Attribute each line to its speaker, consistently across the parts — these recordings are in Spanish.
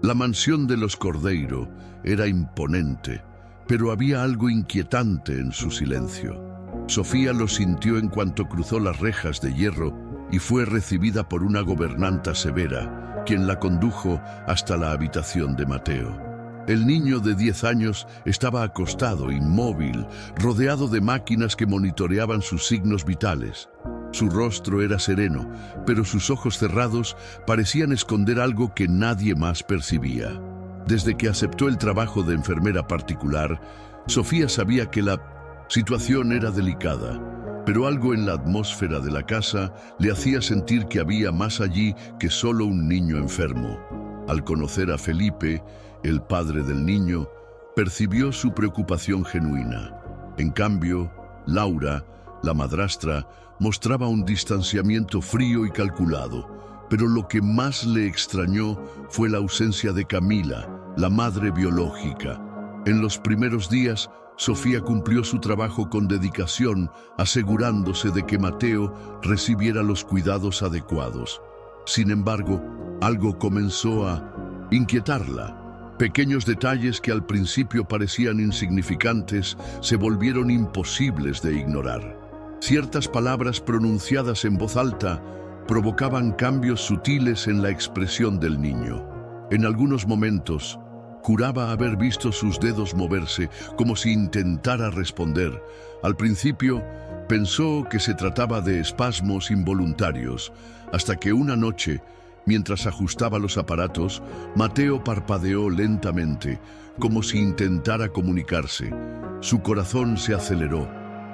Speaker 1: La mansión de los Cordeiro era imponente, pero había algo inquietante en su silencio. Sofía lo sintió en cuanto cruzó las rejas de hierro y fue recibida por una gobernanta severa, quien la condujo hasta la habitación de Mateo. El niño de 10 años estaba acostado, inmóvil, rodeado de máquinas que monitoreaban sus signos vitales. Su rostro era sereno, pero sus ojos cerrados parecían esconder algo que nadie más percibía. Desde que aceptó el trabajo de enfermera particular, Sofía sabía que la situación era delicada, pero algo en la atmósfera de la casa le hacía sentir que había más allí que solo un niño enfermo. Al conocer a Felipe, el padre del niño, percibió su preocupación genuina. En cambio, Laura, la madrastra, mostraba un distanciamiento frío y calculado, pero lo que más le extrañó fue la ausencia de Camila, la madre biológica. En los primeros días, Sofía cumplió su trabajo con dedicación, asegurándose de que Mateo recibiera los cuidados adecuados. Sin embargo, algo comenzó a inquietarla. Pequeños detalles que al principio parecían insignificantes se volvieron imposibles de ignorar. Ciertas palabras pronunciadas en voz alta provocaban cambios sutiles en la expresión del niño. En algunos momentos, juraba haber visto sus dedos moverse como si intentara responder. Al principio, pensó que se trataba de espasmos involuntarios, hasta que una noche, mientras ajustaba los aparatos, Mateo parpadeó lentamente, como si intentara comunicarse. Su corazón se aceleró.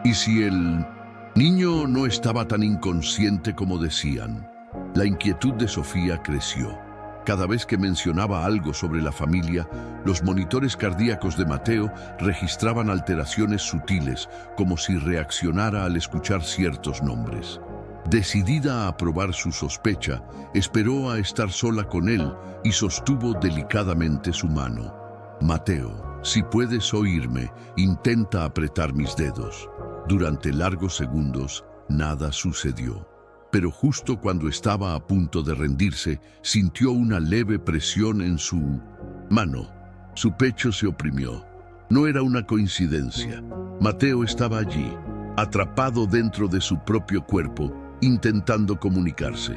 Speaker 1: ¿Y si el niño no estaba tan inconsciente como decían? La inquietud de Sofía creció. Cada vez que mencionaba algo sobre la familia, los monitores cardíacos de Mateo registraban alteraciones sutiles, como si reaccionara al escuchar ciertos nombres. Decidida a probar su sospecha, esperó a estar sola con él y sostuvo delicadamente su mano. «Mateo, si puedes oírme, intenta apretar mis dedos». Durante largos segundos, nada sucedió. Pero justo cuando estaba a punto de rendirse, sintió una leve presión en su mano. Su pecho se oprimió. No era una coincidencia. Mateo estaba allí, atrapado dentro de su propio cuerpo, intentando comunicarse.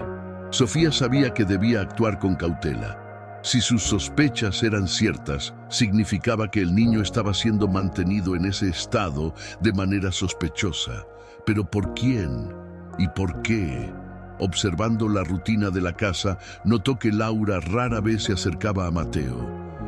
Speaker 1: Sofía sabía que debía actuar con cautela. Si sus sospechas eran ciertas, significaba que el niño estaba siendo mantenido en ese estado de manera sospechosa. ¿Pero por quién? ¿Y por qué? Observando la rutina de la casa, notó que Laura rara vez se acercaba a Mateo.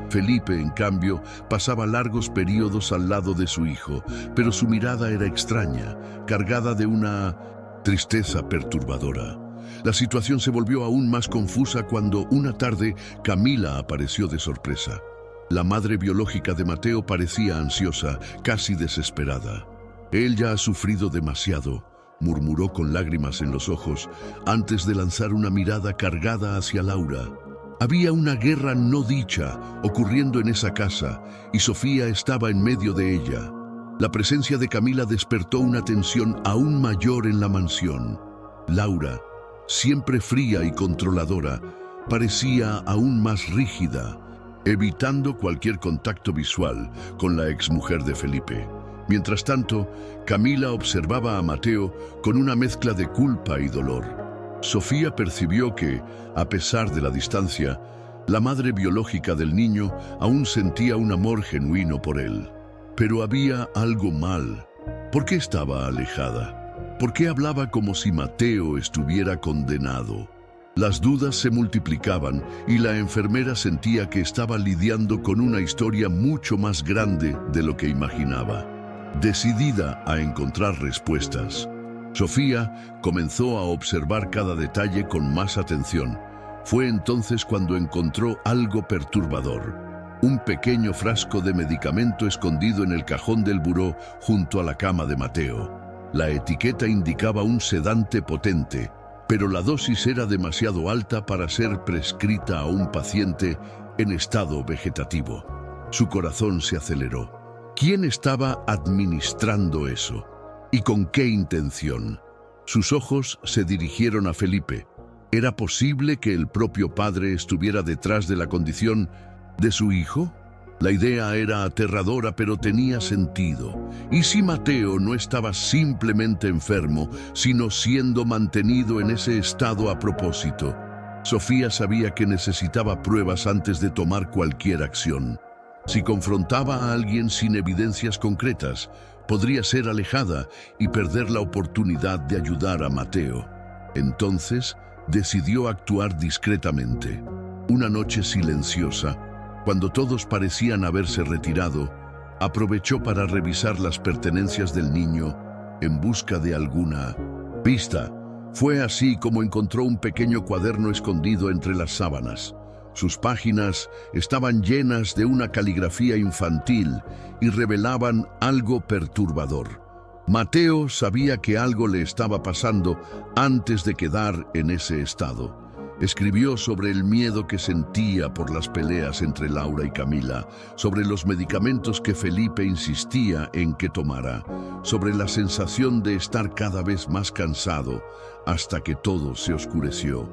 Speaker 1: Felipe, en cambio, pasaba largos periodos al lado de su hijo, pero su mirada era extraña, cargada de una tristeza perturbadora. La situación se volvió aún más confusa cuando, una tarde, Camila apareció de sorpresa. La madre biológica de Mateo parecía ansiosa, casi desesperada. «Él ya ha sufrido demasiado», murmuró con lágrimas en los ojos, antes de lanzar una mirada cargada hacia Laura. Había una guerra no dicha ocurriendo en esa casa, y Sofía estaba en medio de ella. La presencia de Camila despertó una tensión aún mayor en la mansión. Laura, siempre fría y controladora, parecía aún más rígida, evitando cualquier contacto visual con la exmujer de Felipe. Mientras tanto, Camila observaba a Mateo con una mezcla de culpa y dolor. Sofía percibió que, a pesar de la distancia, la madre biológica del niño aún sentía un amor genuino por él. Pero había algo mal. ¿Por qué estaba alejada? ¿Por qué hablaba como si Mateo estuviera condenado? Las dudas se multiplicaban y la enfermera sentía que estaba lidiando con una historia mucho más grande de lo que imaginaba. Decidida a encontrar respuestas, Sofía comenzó a observar cada detalle con más atención. Fue entonces cuando encontró algo perturbador: un pequeño frasco de medicamento escondido en el cajón del buró junto a la cama de Mateo. La etiqueta indicaba un sedante potente, pero la dosis era demasiado alta para ser prescrita a un paciente en estado vegetativo. Su corazón se aceleró. ¿Quién estaba administrando eso? ¿Y con qué intención? Sus ojos se dirigieron a Felipe. ¿Era posible que el propio padre estuviera detrás de la condición de su hijo? La idea era aterradora, pero tenía sentido. ¿Y si Mateo no estaba simplemente enfermo, sino siendo mantenido en ese estado a propósito? Sofía sabía que necesitaba pruebas antes de tomar cualquier acción. Si confrontaba a alguien sin evidencias concretas, podría ser alejada y perder la oportunidad de ayudar a Mateo. Entonces, decidió actuar discretamente. Una noche silenciosa, cuando todos parecían haberse retirado, aprovechó para revisar las pertenencias del niño en busca de alguna pista. Fue así como encontró un pequeño cuaderno escondido entre las sábanas. Sus páginas estaban llenas de una caligrafía infantil y revelaban algo perturbador. Mateo sabía que algo le estaba pasando antes de quedar en ese estado. Escribió sobre el miedo que sentía por las peleas entre Laura y Camila, sobre los medicamentos que Felipe insistía en que tomara, sobre la sensación de estar cada vez más cansado, hasta que todo se oscureció.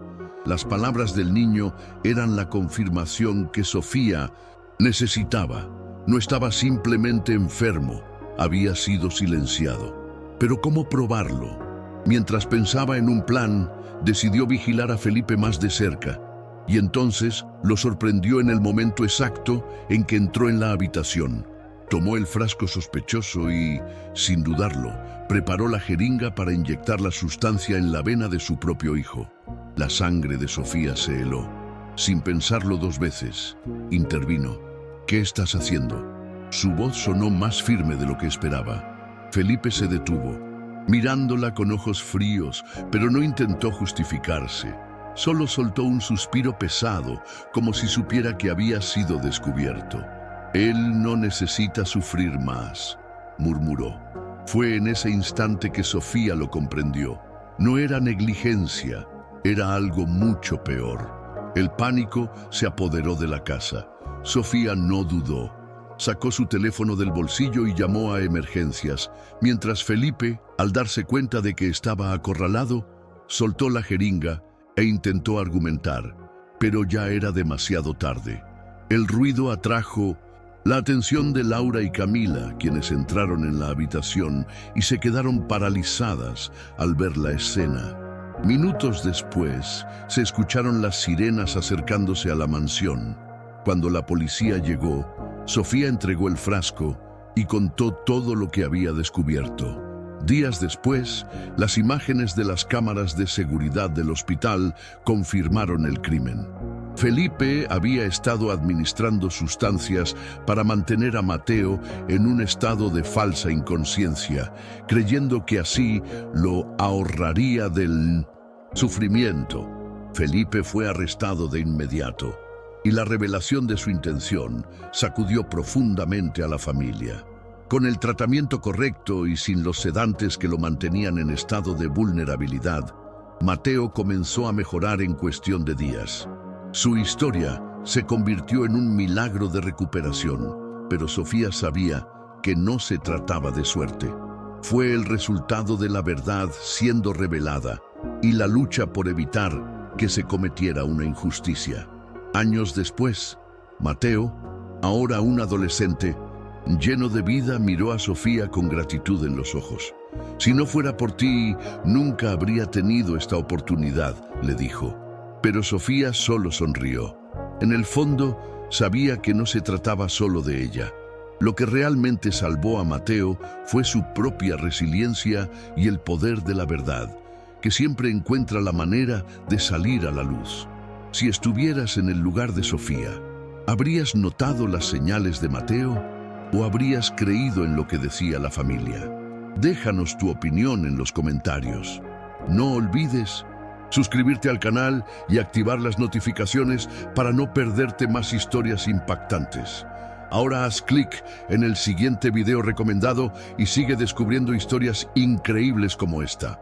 Speaker 1: Las palabras del niño eran la confirmación que Sofía necesitaba. No estaba simplemente enfermo, había sido silenciado. Pero ¿cómo probarlo? Mientras pensaba en un plan, decidió vigilar a Felipe más de cerca, y entonces lo sorprendió en el momento exacto en que entró en la habitación. Tomó el frasco sospechoso y, sin dudarlo, preparó la jeringa para inyectar la sustancia en la vena de su propio hijo. La sangre de Sofía se heló. Sin pensarlo dos veces, intervino. ¿Qué estás haciendo? Su voz sonó más firme de lo que esperaba. Felipe se detuvo, mirándola con ojos fríos, pero no intentó justificarse. Solo soltó un suspiro pesado, como si supiera que había sido descubierto. Él no necesita sufrir más, murmuró. Fue en ese instante que Sofía lo comprendió. No era negligencia, era algo mucho peor. El pánico se apoderó de la casa. Sofía no dudó. Sacó su teléfono del bolsillo y llamó a emergencias, mientras Felipe, al darse cuenta de que estaba acorralado, soltó la jeringa e intentó argumentar, pero ya era demasiado tarde. El ruido atrajo la atención de Laura y Camila, quienes entraron en la habitación y se quedaron paralizadas al ver la escena. Minutos después, se escucharon las sirenas acercándose a la mansión. Cuando la policía llegó, Sofía entregó el frasco y contó todo lo que había descubierto. Días después, las imágenes de las cámaras de seguridad del hospital confirmaron el crimen. Felipe había estado administrando sustancias para mantener a Mateo en un estado de falsa inconsciencia, creyendo que así lo ahorraría del sufrimiento. Felipe fue arrestado de inmediato, y la revelación de su intención sacudió profundamente a la familia. Con el tratamiento correcto y sin los sedantes que lo mantenían en estado de vulnerabilidad, Mateo comenzó a mejorar en cuestión de días. Su historia se convirtió en un milagro de recuperación, pero Sofía sabía que no se trataba de suerte. Fue el resultado de la verdad siendo revelada y la lucha por evitar que se cometiera una injusticia. Años después, Mateo, ahora un adolescente, lleno de vida, miró a Sofía con gratitud en los ojos. «Si no fuera por ti, nunca habría tenido esta oportunidad», le dijo. Pero Sofía solo sonrió. En el fondo, sabía que no se trataba solo de ella. Lo que realmente salvó a Mateo fue su propia resiliencia y el poder de la verdad, que siempre encuentra la manera de salir a la luz. Si estuvieras en el lugar de Sofía, ¿habrías notado las señales de Mateo o habrías creído en lo que decía la familia? Déjanos tu opinión en los comentarios. No olvides suscribirte al canal y activar las notificaciones para no perderte más historias impactantes. Ahora haz clic en el siguiente video recomendado y sigue descubriendo historias increíbles como esta.